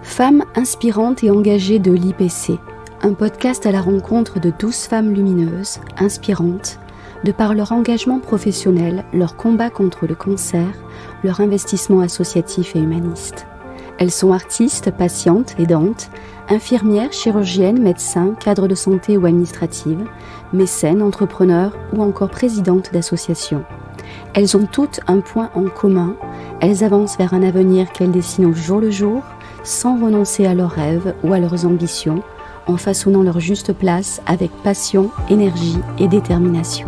Femmes inspirantes et engagées de l'IPC, un podcast à la rencontre de 12 femmes lumineuses, inspirantes, de par leur engagement professionnel, leur combat contre le cancer, leur investissement associatif et humaniste. Elles sont artistes, patientes, aidantes, infirmières, chirurgiennes, médecins, cadres de santé ou administratives, mécènes, entrepreneurs ou encore présidentes d'associations. Elles ont toutes un point en commun, elles avancent vers un avenir qu'elles dessinent au jour le jour, sans renoncer à leurs rêves ou à leurs ambitions, en façonnant leur juste place avec passion, énergie et détermination.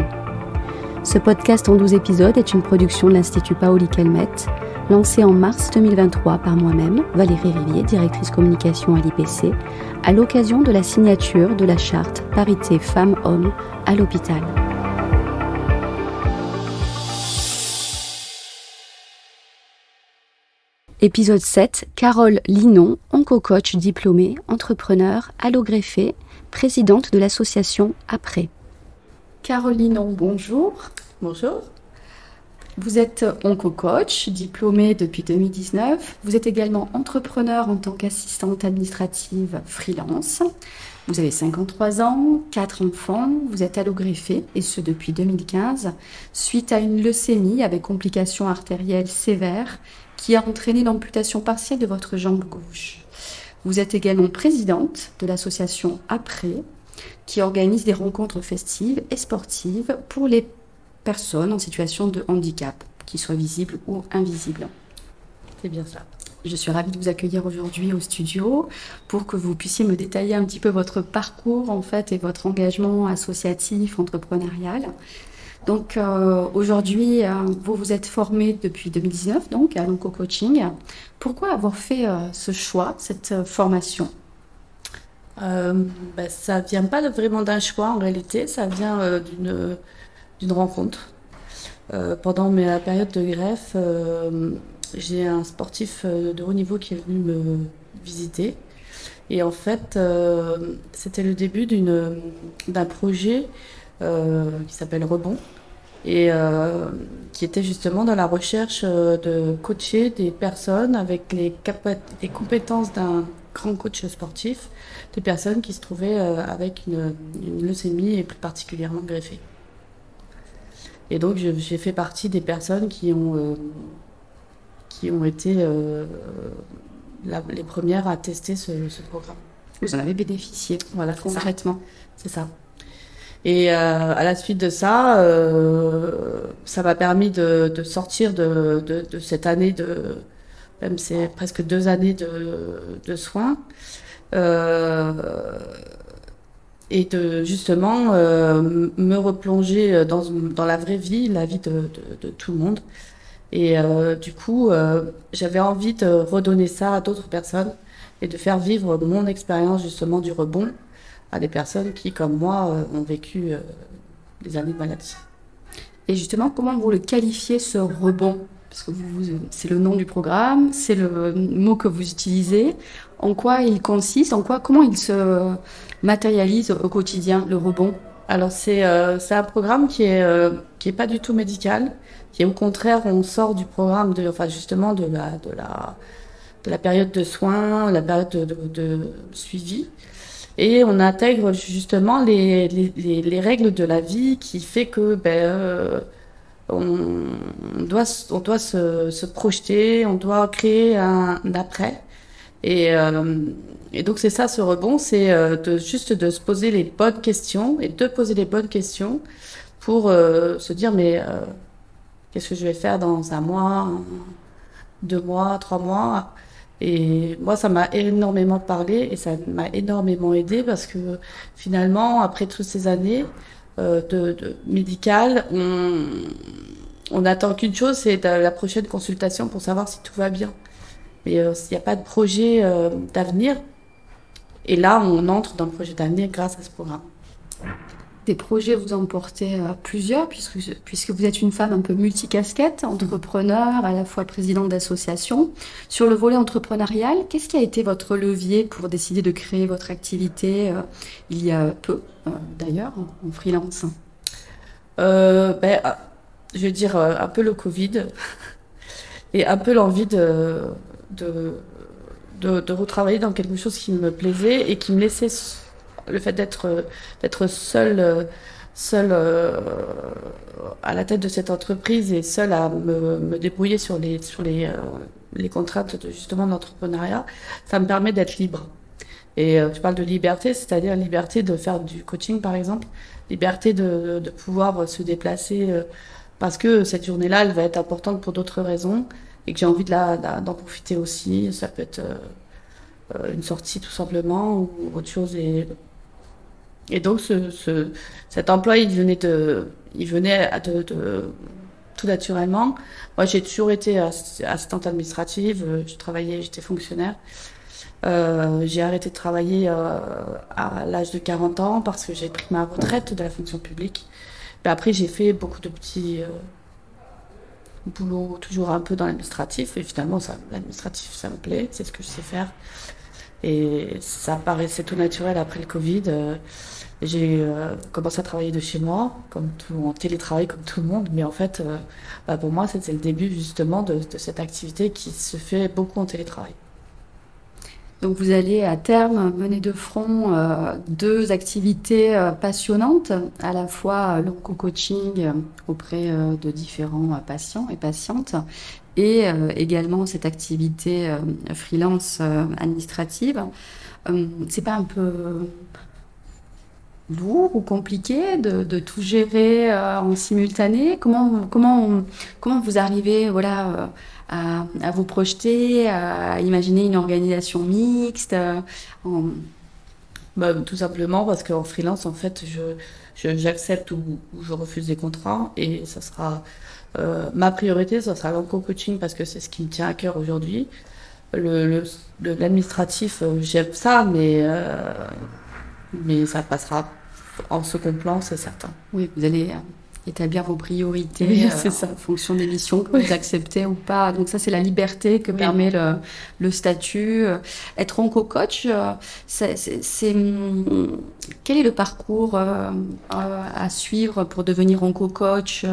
Ce podcast en 12 épisodes est une production de l'Institut Paoli-Calmettes, lancé en mars 2023 par moi-même, Valérie Rivier, directrice communication à l'IPC, à l'occasion de la signature de la charte parité femmes-hommes à l'hôpital. Épisode 7, Carole Linon, onco-coach diplômée, entrepreneur, allogreffée, présidente de l'association Après. Carole Linon, bonjour. Bonjour. Vous êtes onco-coach, diplômée depuis 2019. Vous êtes également entrepreneur en tant qu'assistante administrative freelance. Vous avez 53 ans, 4 enfants, vous êtes allogreffée, et ce depuis 2015, suite à une leucémie avec complications artérielles sévères qui a entraîné l'amputation partielle de votre jambe gauche. Vous êtes également présidente de l'association Après, qui organise des rencontres festives et sportives pour les personnes en situation de handicap, qu'ils soient visibles ou invisibles. C'est bien ça. Je suis ravie de vous accueillir aujourd'hui au studio pour que vous puissiez me détailler un petit peu votre parcours en fait et votre engagement associatif, entrepreneurial. Donc aujourd'hui, vous vous êtes formée depuis 2019 donc à l'onco-coaching. Pourquoi avoir fait ce choix, cette formation ? Ça vient pas vraiment d'un choix en réalité, ça vient d'une rencontre. Pendant ma période de greffe, j'ai un sportif de haut niveau qui est venu me visiter. Et en fait, c'était le début d'un projet qui s'appelle Rebond et qui était justement dans la recherche de coacher des personnes avec les compétences d'un grand coach sportif, des personnes qui se trouvaient avec une leucémie et plus particulièrement greffées. Et donc j'ai fait partie des personnes qui ont été les premières à tester ce programme. Vous en avez bénéficié, voilà, concrètement. C'est ça. Et à la suite de ça, ça m'a permis de sortir de cette année même c'est presque 2 années de soins, et de justement me replonger dans la vraie vie, la vie de tout le monde. Et du coup, j'avais envie de redonner ça à d'autres personnes et de faire vivre mon expérience justement du rebond à des personnes qui, comme moi, ont vécu des années de maladie. Et justement, comment vous le qualifiez, ce rebond ? Parce que c'est le nom du programme, c'est le mot que vous utilisez. En quoi il consiste ? Comment il se matérialise au quotidien, le rebond ? Alors c'est un programme qui est pas du tout médical, qui est au contraire, on sort du programme justement de la période de soins, la période de suivi. Et on intègre justement les règles de la vie qui fait que on doit se projeter, on doit créer un après. Et donc c'est ça, ce rebond, c'est juste de se poser les bonnes questions et de poser les bonnes questions pour se dire qu'est-ce que je vais faire dans 1 mois, 2 mois, 3 mois. Et moi, ça m'a énormément parlé et ça m'a énormément aidé parce que finalement, après toutes ces années de médicales, on n'attend qu'une chose, c'est la prochaine consultation pour savoir si tout va bien. Mais il n'y a pas de projet d'avenir. Et là, on entre dans le projet d'avenir grâce à ce programme. Des projets, vous en portez plusieurs, puisque vous êtes une femme un peu multicasquette, entrepreneur, à la fois présidente d'association. Sur le volet entrepreneurial, qu'est-ce qui a été votre levier pour décider de créer votre activité il y a peu, d'ailleurs, en freelance ? Je veux dire, un peu le Covid et un peu l'envie de de retravailler dans quelque chose qui me plaisait et qui me laissait le fait d'être seule à la tête de cette entreprise et seule à me débrouiller sur les contraintes justement de l'entrepreneuriat, ça me permet d'être libre. Et tu parles de liberté, c'est-à-dire liberté de faire du coaching par exemple, liberté de pouvoir se déplacer parce que cette journée-là, elle va être importante pour d'autres raisons et que j'ai envie d'en profiter aussi. Ça peut être une sortie tout simplement ou autre chose. Et donc cet emploi, il venait de tout naturellement. Moi, j'ai toujours été assistante administrative. J'étais fonctionnaire. J'ai arrêté de travailler à l'âge de 40 ans parce que j'ai pris ma retraite de la fonction publique. Mais après, j'ai fait beaucoup de petits boulots, toujours un peu dans l'administratif. Et finalement, l'administratif, ça me plaît. C'est ce que je sais faire. Et ça paraissait tout naturel après le Covid. J'ai commencé à travailler de chez moi, en télétravail comme tout le monde. Mais en fait, pour moi, c'était le début justement de cette activité qui se fait beaucoup en télétravail. Donc vous allez à terme mener de front deux activités passionnantes, à la fois l'onco-coaching auprès de différents patients et patientes, et également cette activité freelance administrative. C'est pas un peu lourd ou compliqué de tout gérer en simultané? Comment vous arrivez, voilà, à vous projeter, à imaginer une organisation mixte Tout simplement parce qu'en freelance, en fait, j'accepte ou je refuse des contrats et ça sera ma priorité, ça sera l'onco-coaching parce que c'est ce qui me tient à cœur aujourd'hui. L'administratif, j'aime ça, mais ça passera en second plan, c'est certain. Oui, vous allez établir vos priorités Oui, c'est ça. en fonction des missions que vous acceptez ou pas. Donc ça, c'est la liberté que permet le statut. Être onco-coach, quel est le parcours à suivre pour devenir onco-coach?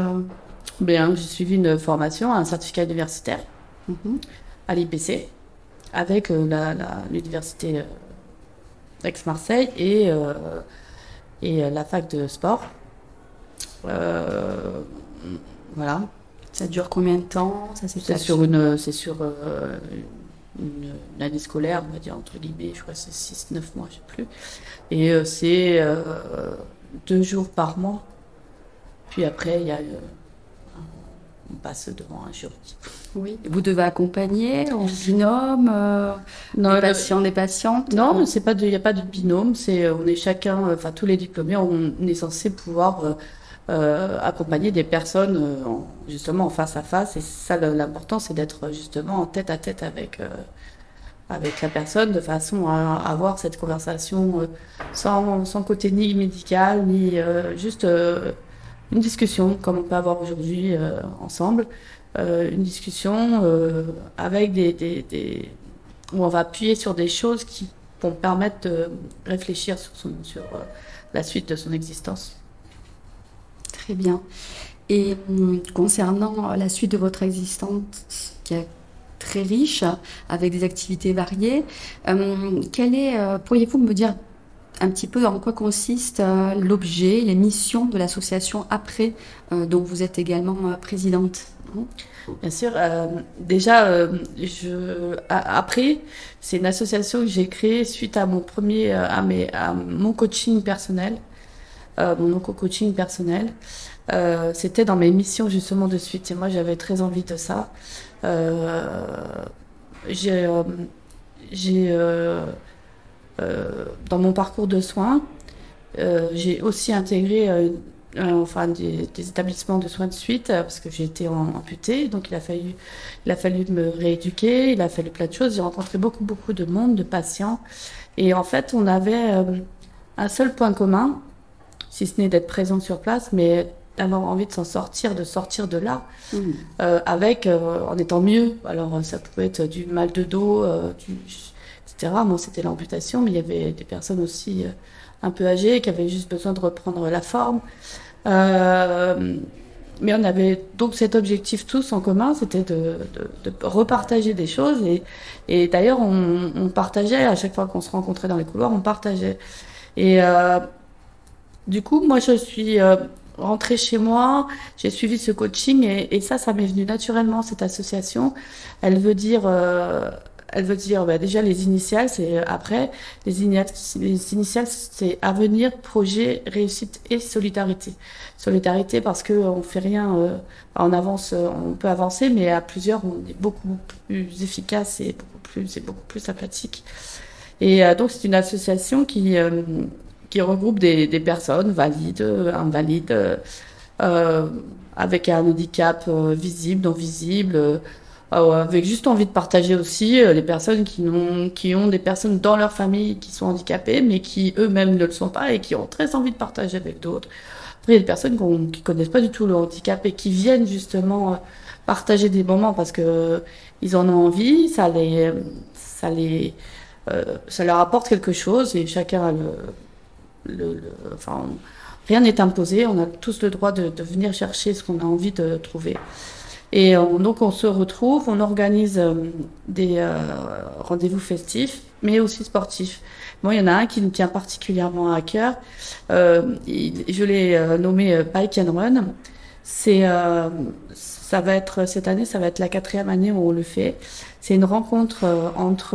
J'ai suivi une formation, un certificat universitaire à l'IPC avec l'université d'Aix-Marseille et la fac de sport. Voilà. Ça dure combien de temps? C'est sur une année scolaire, on va dire, entre guillemets, je crois que c'est 6-9 mois, je sais plus. Et c'est 2 jours par mois. Puis après, on passe devant un jury. Oui. Vous devez accompagner en binôme des patients, des patientes? Non, il n'y a pas de binôme. On est chacun, enfin tous les diplômés, on est censé pouvoir accompagner des personnes justement en face à face. Et ça, l'important, c'est d'être justement en tête à tête avec la personne, de façon à avoir cette conversation sans côté ni médical, ni juste une discussion, comme on peut avoir aujourd'hui ensemble. Une discussion avec où on va appuyer sur des choses qui vont permettre de réfléchir sur la suite de son existence. Très bien. Et concernant la suite de votre existence, qui est très riche, avec des activités variées, pourriez-vous me dire un petit peu en quoi consiste l'objet, les missions de l'association Après, dont vous êtes également présidente? Bien sûr. Déjà, Après, c'est une association que j'ai créée suite à mon coaching personnel, mon onco-coaching personnel. C'était dans mes missions justement de suite. Et moi, j'avais très envie de ça. Dans mon parcours de soins, j'ai aussi intégré des établissements de soins de suite parce que j'ai été amputée, donc il a fallu me rééduquer, il a fallu plein de choses. J'ai rencontré beaucoup de monde, de patients, et en fait on avait un seul point commun, si ce n'est d'être présent sur place, mais d'avoir envie de sortir de là, en étant mieux. Alors ça pouvait être du mal de dos, etc. Moi c'était l'amputation, mais il y avait des personnes aussi un peu âgées qui avaient juste besoin de reprendre la forme. mais on avait donc cet objectif tous en commun, c'était de repartager des choses. Et d'ailleurs, on partageait, à chaque fois qu'on se rencontrait dans les couloirs, on partageait. Et du coup, moi, je suis rentrée chez moi, j'ai suivi ce coaching et ça m'est venu naturellement, cette association. Elle veut dire, déjà les initiales, c'est après. Les initiales, c'est avenir, projet, réussite et solidarité. Solidarité parce que on fait rien, on avance, on peut avancer, mais à plusieurs, on est beaucoup plus efficace et beaucoup plus sympathique. Et donc, c'est une association qui regroupe des personnes valides, invalides, euh, avec un handicap visible, non visible, avec juste envie de partager aussi les personnes qui ont des personnes dans leur famille qui sont handicapées, mais qui eux-mêmes ne le sont pas et qui ont très envie de partager avec d'autres. Après, il y a des personnes qui connaissent pas du tout le handicap et qui viennent justement partager des moments parce que ils en ont envie, ça leur apporte quelque chose et chacun a enfin, rien n'est imposé, on a tous le droit de venir chercher ce qu'on a envie de trouver. Et donc on se retrouve, on organise des rendez-vous festifs, mais aussi sportifs. Moi, il y en a un qui me tient particulièrement à cœur. Je l'ai nommé Bike and Run. Ça va être cette année, ça va être la 4e année où on le fait. C'est une rencontre entre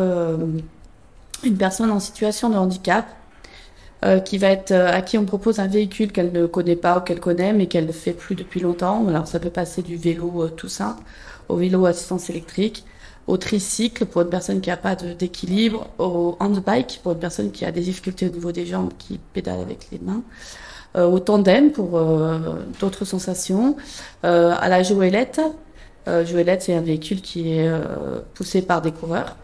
une personne en situation de handicap à qui on propose un véhicule qu'elle ne connaît pas ou qu'elle connaît mais qu'elle ne fait plus depuis longtemps. Alors ça peut passer du vélo tout simple au vélo assistance électrique, au tricycle pour une personne qui n'a pas d'équilibre, au handbike pour une personne qui a des difficultés au niveau des jambes, qui pédale avec les mains, au tandem pour d'autres sensations, à la joëlette. Joëlette, c'est un véhicule qui est poussé par des coureurs.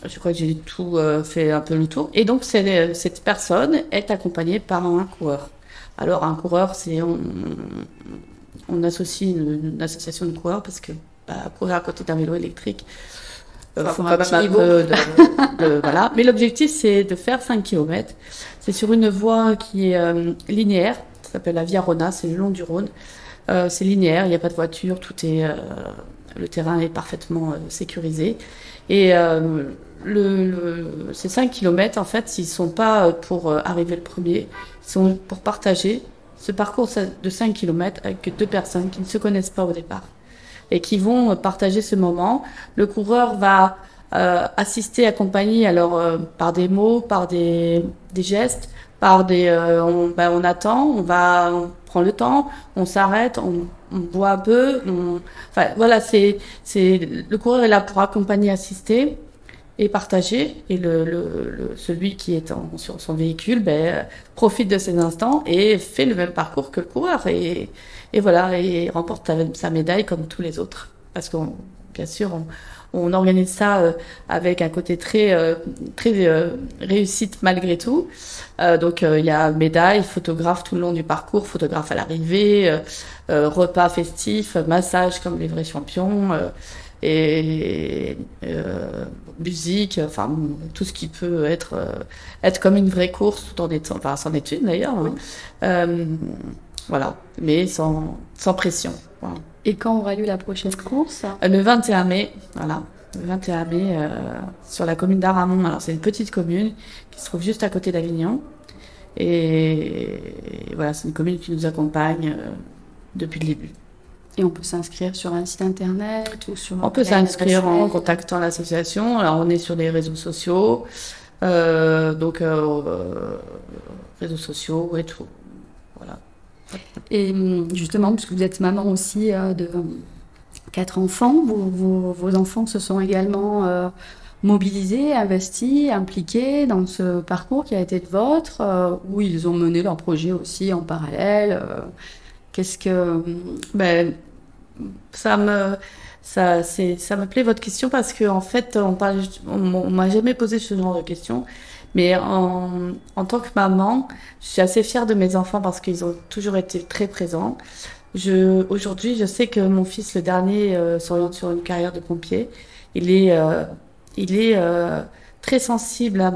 Je crois que j'ai tout fait un peu le tour. Et donc, cette personne est accompagnée par un coureur. Alors, un coureur, on associe une association de coureurs parce que courir à côté d'un vélo électrique, faut quand même un peu voilà. Mais l'objectif, c'est de faire 5 km. C'est sur une voie qui est linéaire. Ça s'appelle la Via Rona, c'est le long du Rhône. C'est linéaire, il n'y a pas de voiture, le terrain est parfaitement sécurisé. Et ces 5 km, en fait, ils sont pas pour arriver le premier, ils sont pour partager ce parcours de 5 km avec 2 personnes qui ne se connaissent pas au départ et qui vont partager ce moment. Le coureur va assister, accompagner, alors par des mots, par des gestes, par on attend, on prend le temps, on s'arrête, on boit un peu, enfin voilà, le coureur est là pour accompagner, assister et partager, et celui qui est sur son véhicule profite de ces instants et fait le même parcours que le coureur et voilà, et remporte sa médaille comme tous les autres, parce qu'on bien sûr on organise ça avec un côté très réussite malgré tout. Donc il y a médaille, photographe tout le long du parcours, photographe à l'arrivée, repas festifs, massage comme les vrais champions, et musique, enfin tout ce qui peut être comme une vraie course tout en étant, enfin sans étude d'ailleurs. Oui. Voilà, mais sans pression. Voilà. Et quand aura lieu la prochaine course? Le 21 mai, voilà. Le 21 mai, sur la commune d'Aramon. Alors, c'est une petite commune qui se trouve juste à côté d'Avignon. Et voilà, c'est une commune qui nous accompagne depuis le début. Et on peut s'inscrire sur un site internet ou sur... On peut s'inscrire en contactant l'association. Alors, on est sur les réseaux sociaux. Réseaux sociaux et tout. Voilà. Et justement, puisque vous êtes maman aussi de 4 enfants, vos enfants se sont également mobilisés, investis, impliqués dans ce parcours qui a été le vôtre, où ils ont mené leur projet aussi en parallèle. Qu'est-ce que... ça me plaît votre question parce que en fait, on m'a jamais posé ce genre de questions. Mais en tant que maman, je suis assez fière de mes enfants parce qu'ils ont toujours été très présents. Aujourd'hui, je sais que mon fils, le dernier, s'oriente sur une carrière de pompier. Il est très sensible à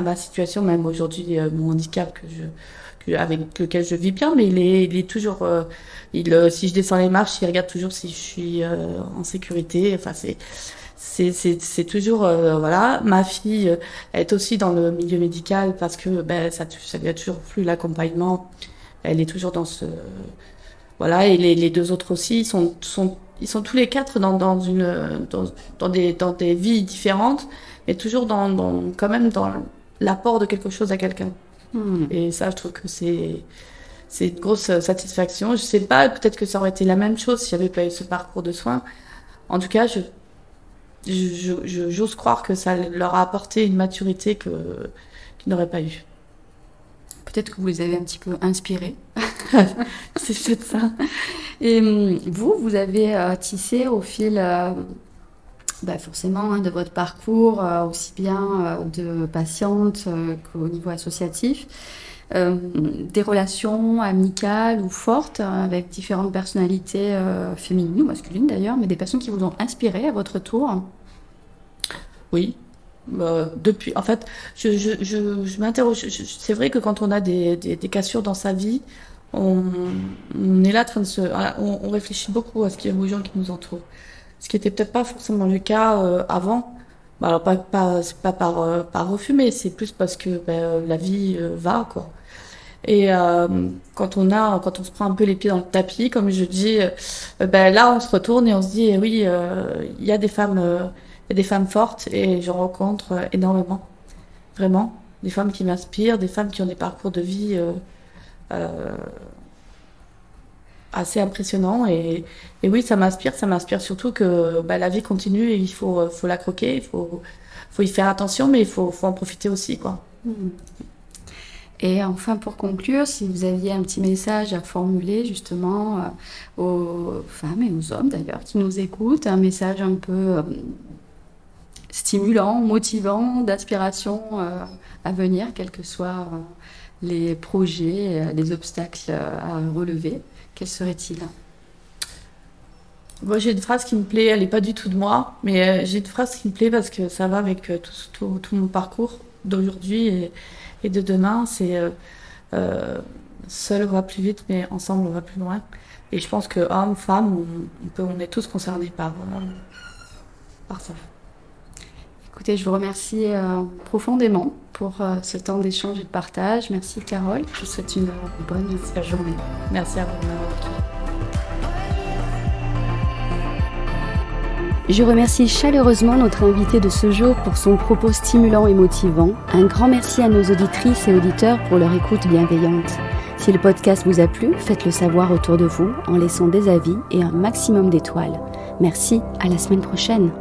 ma situation, même aujourd'hui, mon handicap que avec lequel je vis bien, mais il est toujours, si je descends les marches, il regarde toujours si je suis en sécurité. Enfin, c'est toujours voilà. Ma fille est aussi dans le milieu médical parce que ça lui a toujours plu l'accompagnement. Elle est toujours dans ce voilà, et les deux autres aussi, ils sont tous les quatre dans des vies différentes, mais toujours quand même dans l'apport de quelque chose à quelqu'un. Et ça, je trouve que c'est une grosse satisfaction. Je sais pas, peut-être que ça aurait été la même chose si j'avais pas eu ce parcours de soins. En tout cas, j'ose croire que ça leur a apporté une maturité qu'ils n'auraient pas eu. Peut-être que vous les avez un petit peu inspirés. C'est peut-être ça. Et vous avez tissé au fil, forcément, de votre parcours, aussi bien de patiente qu'au niveau associatif, des relations amicales ou fortes avec différentes personnalités féminines ou masculines d'ailleurs, mais des personnes qui vous ont inspiré à votre tour. Oui. Depuis, en fait, je m'interroge. C'est vrai que quand on a des cassures dans sa vie, on est là en train de on réfléchit beaucoup aux gens qui nous entourent. Ce qui était peut-être pas forcément le cas avant. Alors c'est pas par refus, mais c'est plus parce que la vie va quoi. Et quand on se prend un peu les pieds dans le tapis, comme je dis, là on se retourne et on se dit oui, il y a des femmes. Il y a des femmes fortes et j'en rencontre énormément. Vraiment. Des femmes qui m'inspirent, des femmes qui ont des parcours de vie assez impressionnants. Et oui, ça m'inspire. Ça m'inspire surtout que la vie continue et il faut la croquer, il faut y faire attention, mais il faut en profiter aussi, quoi. Et enfin, pour conclure, si vous aviez un petit message à formuler justement aux femmes et aux hommes d'ailleurs qui nous écoutent, un message un peu stimulant, motivant, d'inspiration à venir, quels que soient les projets, les obstacles à relever, quel serait-il ? Moi, j'ai une phrase qui me plaît, elle n'est pas du tout de moi, mais j'ai une phrase qui me plaît parce que ça va avec tout mon parcours d'aujourd'hui et de demain. C'est seul on va plus vite, mais ensemble on va plus loin. Et je pense que hommes, femmes, on est tous concernés par ça. Écoutez, je vous remercie profondément pour ce temps d'échange et de partage. Merci Carole, je vous souhaite une bonne journée. Merci à vous de m'avoir écouté. Je remercie chaleureusement notre invité de ce jour pour son propos stimulant et motivant. Un grand merci à nos auditrices et auditeurs pour leur écoute bienveillante. Si le podcast vous a plu, faites-le savoir autour de vous en laissant des avis et un maximum d'étoiles. Merci, à la semaine prochaine.